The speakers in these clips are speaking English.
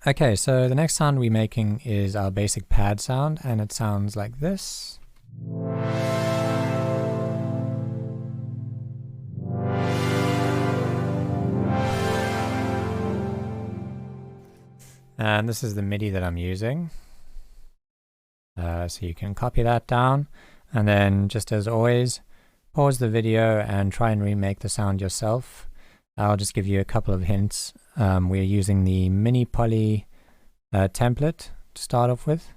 Okay, so the next sound we're making is our basic pad sound, and it sounds like this. And this is the MIDI that I'm using. So you can copy that down, and then just as always, pause the video and try and remake the sound yourself. I'll just give you a couple of hints. We're using the mini poly template to start off with.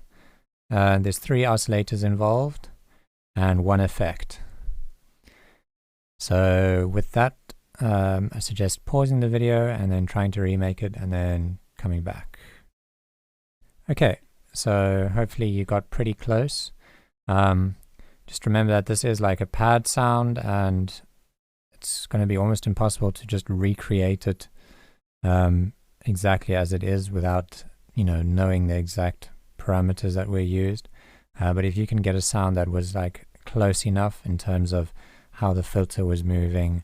There's 3 oscillators involved and 1 effect. So with that, I suggest pausing the video and then trying to remake it and then coming back. Okay, so hopefully you got pretty close. Just remember that this is like a pad sound, and it's going to be almost impossible to just recreate it exactly as it is without, knowing the exact parameters that were used. But if you can get a sound that was like close enough in terms of how the filter was moving,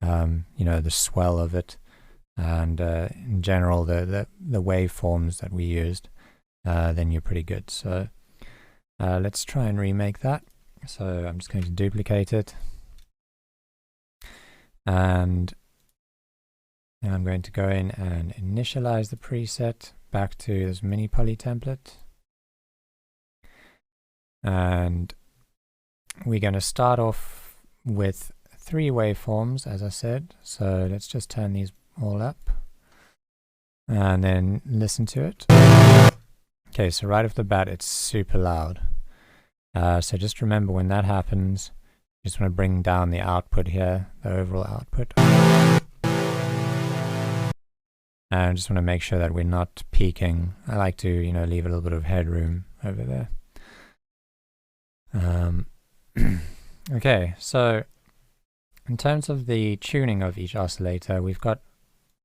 the swell of it, and in general the waveforms that we used, then you're pretty good. So let's try and remake that. So I'm just going to duplicate it, and then I'm going to go in and initialize the preset back to this mini poly template, and we're going to start off with 3 waveforms, as I said. So let's just turn these all up and then listen to it. Okay, so right off the bat it's super loud. So just remember, when that happens, you just want to bring down the output here, the overall output. And just want to make sure that we're not peaking. I like to, leave a little bit of headroom over there. Okay, so in terms of the tuning of each oscillator,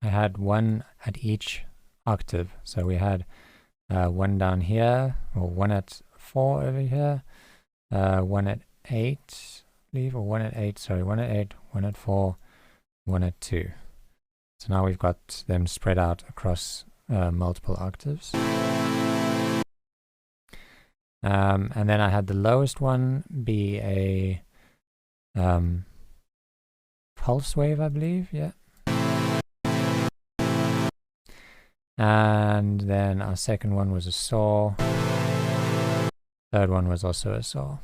I had 1 at each octave. So we had 1 down here, or 1 at 4 over here, 1 at 8, I believe, or 1 at 8, sorry, 1 at 8, 1 at 4, 1 at 2. So now we've got them spread out across multiple octaves. And then I had the lowest one be a pulse wave, I believe, yeah. And then our second one was a saw. Third one was also a saw.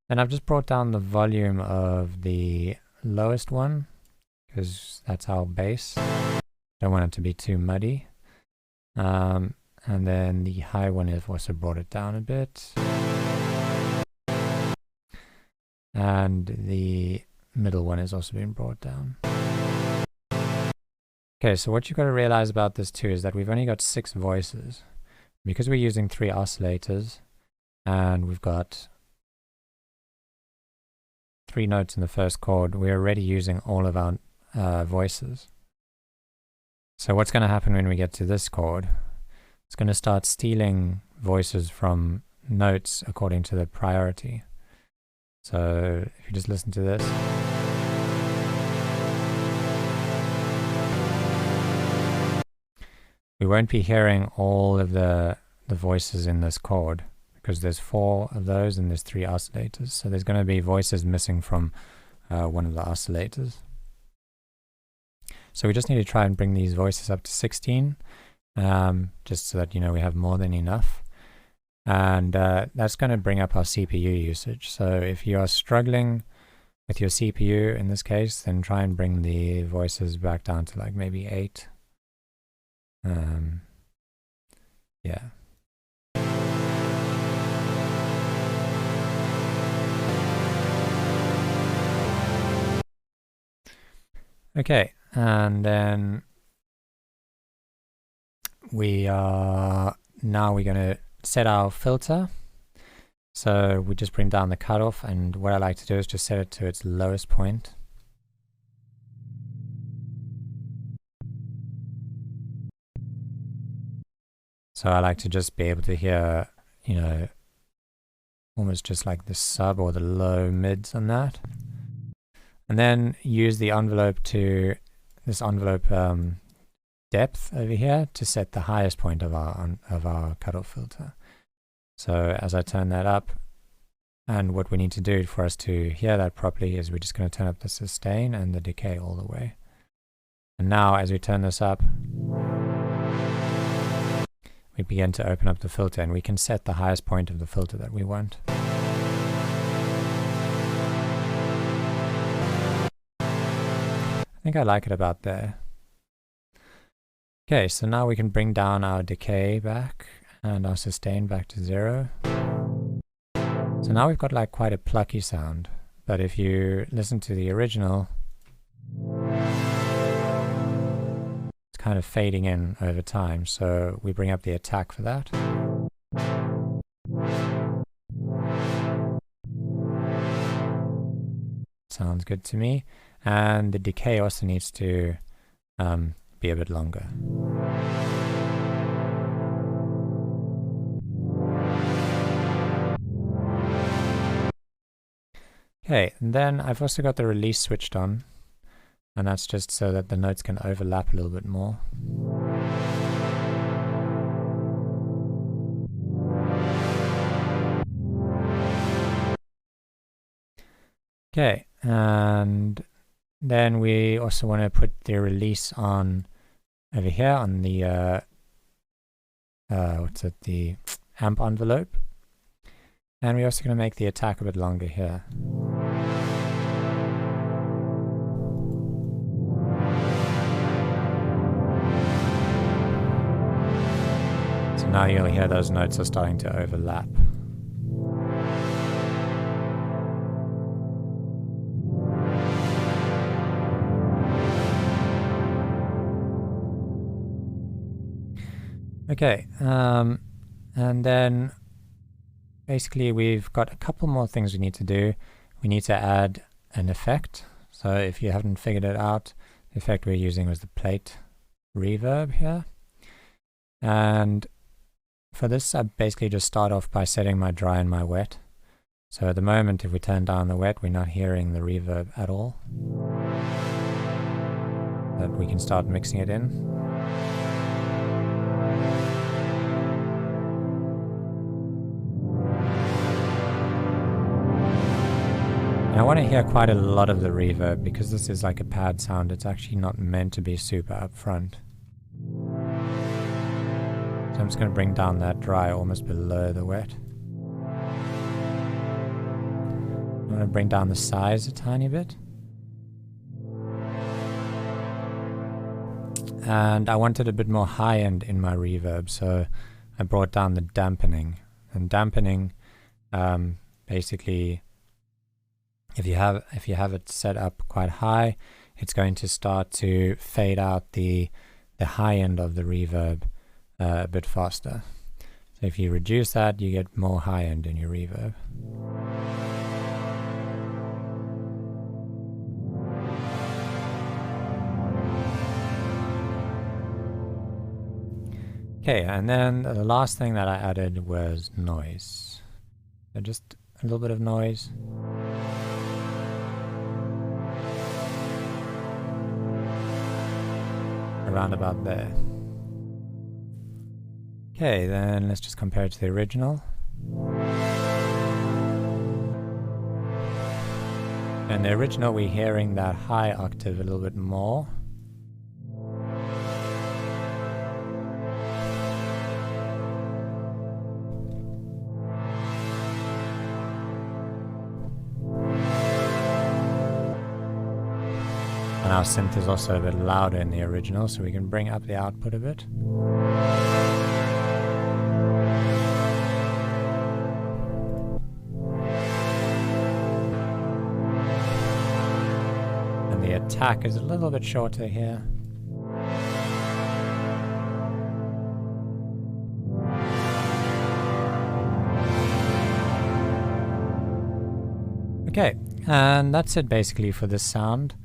And I've just brought down the volume of the lowest one, because that's our bass. Don't want it to be too muddy. And then the high one, I've also brought it down a bit. And the middle one has also been brought down. Okay, so what you've got to realize about this too is that we've only got 6 voices. Because we're using 3 oscillators, and we've got 3 notes in the first chord, we're already using all of our voices. So what's going to happen when we get to this chord? It's going to start stealing voices from notes according to the priority. So if you just listen to this. We won't be hearing all of the voices in this chord, because there's 4 of those and there's 3 oscillators. So there's going to be voices missing from one of the oscillators. So we just need to try and bring these voices up to 16, just so that we have more than enough. And that's going to bring up our CPU usage. So if you are struggling with your CPU in this case, then try and bring the voices back down to like maybe 8. Yeah. Okay, and then we're going to set our filter. So we just bring down the cutoff, and what I like to do is just set it to its lowest point. So I like to just be able to hear, almost just like the sub or the low mids on that. And then use the envelope depth over here to set the highest point of our cutoff filter. So as I turn that up, and what we need to do for us to hear that properly is we're just going to turn up the sustain and the decay all the way. And now as we turn this up, we begin to open up the filter, and we can set the highest point of the filter that we want. I think I like it about there. Okay, so now we can bring down our decay back and our sustain back to 0. So now we've got like quite a plucky sound, but if you listen to the original, it's kind of fading in over time. So we bring up the attack for that. Sounds good to me. And the decay also needs to be a bit longer. Okay, and then I've also got the release switched on, and that's just so that the notes can overlap a little bit more. Okay, and then we also want to put the release on over here on the the amp envelope, and we're also going to make the attack a bit longer here. So now you'll hear those notes are starting to overlap. Okay, and then basically we've got a couple more things we need to do. We need to add an effect. So if you haven't figured it out, the effect we're using was the plate reverb here. And for this, I basically just start off by setting my dry and my wet. So at the moment, if we turn down the wet, we're not hearing the reverb at all. But we can start mixing it in. I want to hear quite a lot of the reverb because this is like a pad sound. It's actually not meant to be super upfront. So I'm just going to bring down that dry almost below the wet. I'm going to bring down the size a tiny bit. And I wanted a bit more high end in my reverb, so I brought down the dampening. And dampening, basically, if you have it set up quite high, it's going to start to fade out the high end of the reverb a bit faster. So if you reduce that, you get more high end in your reverb. Okay, and then the last thing that I added was noise. So just a little bit of noise. Around about there. Okay, then let's just compare it to the original. And the original, we're hearing that high octave a little bit more. And our synth is also a bit louder in the original, so we can bring up the output a bit. And the attack is a little bit shorter here. Okay, and that's it basically for this sound.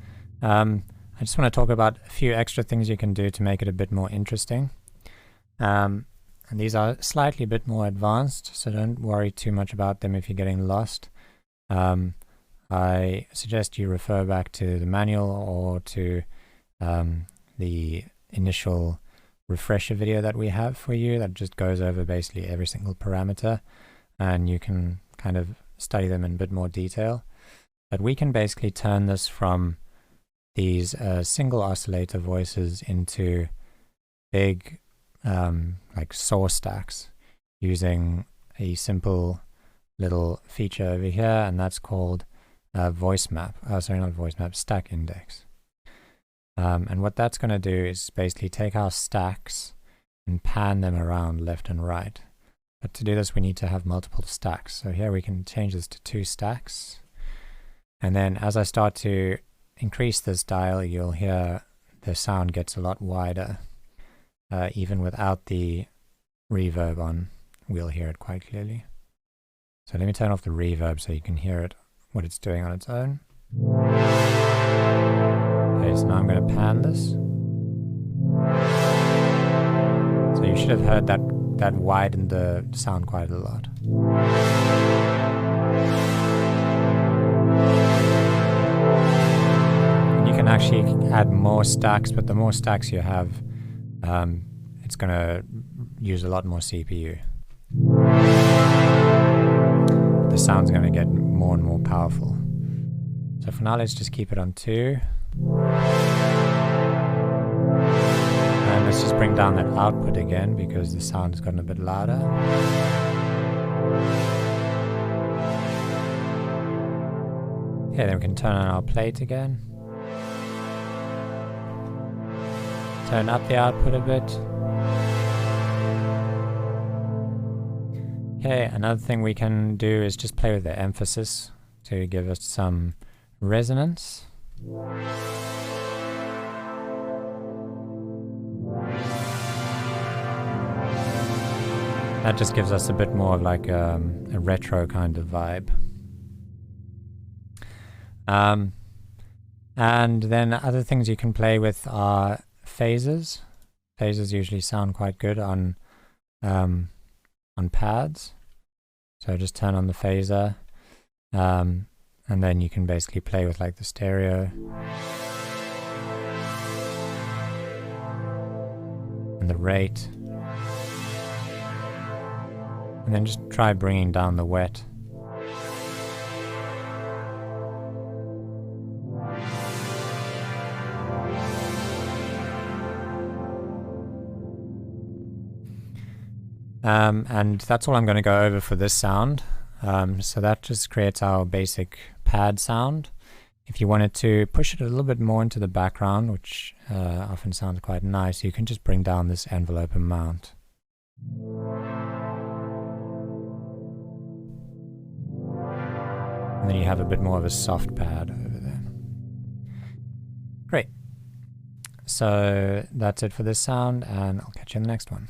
I just want to talk about a few extra things you can do to make it a bit more interesting. And these are slightly a bit more advanced, so don't worry too much about them if you're getting lost. I suggest you refer back to the manual or to the initial refresher video that we have for you that just goes over basically every single parameter, and you can kind of study them in a bit more detail. But we can basically turn this from these single oscillator voices into big like saw stacks using a simple little feature over here, and that's called voice map. Oh, sorry, not voice map, stack index. And what that's going to do is basically take our stacks and pan them around left and right. But to do this, we need to have multiple stacks. So here we can change this to 2 stacks. And then as I start to increase this dial, you'll hear the sound gets a lot wider. Even without the reverb on, we'll hear it quite clearly. So let me turn off the reverb so you can hear it, what it's doing on its own. Okay, so now I'm going to pan this. So you should have heard that widened the sound quite a lot. And you can actually add more stacks, but the more stacks you have, it's going to use a lot more CPU. The sound's going to get more and more powerful. So for now, let's just keep it on 2. And let's just bring down that output again because the sound has gotten a bit louder. Okay, then we can turn on our plate again. Turn up the output a bit. Okay, another thing we can do is just play with the emphasis to give us some resonance. That just gives us a bit more of like a retro kind of vibe. And then other things you can play with are phasers. Phasers usually sound quite good on pads. So just turn on the phaser, and then you can basically play with like the stereo and the rate, and then just try bringing down the wet. And that's all I'm going to go over for this sound. So that just creates our basic pad sound. If you wanted to push it a little bit more into the background, which often sounds quite nice, you can just bring down this envelope amount. And then you have a bit more of a soft pad over there. Great. So that's it for this sound, and I'll catch you in the next one.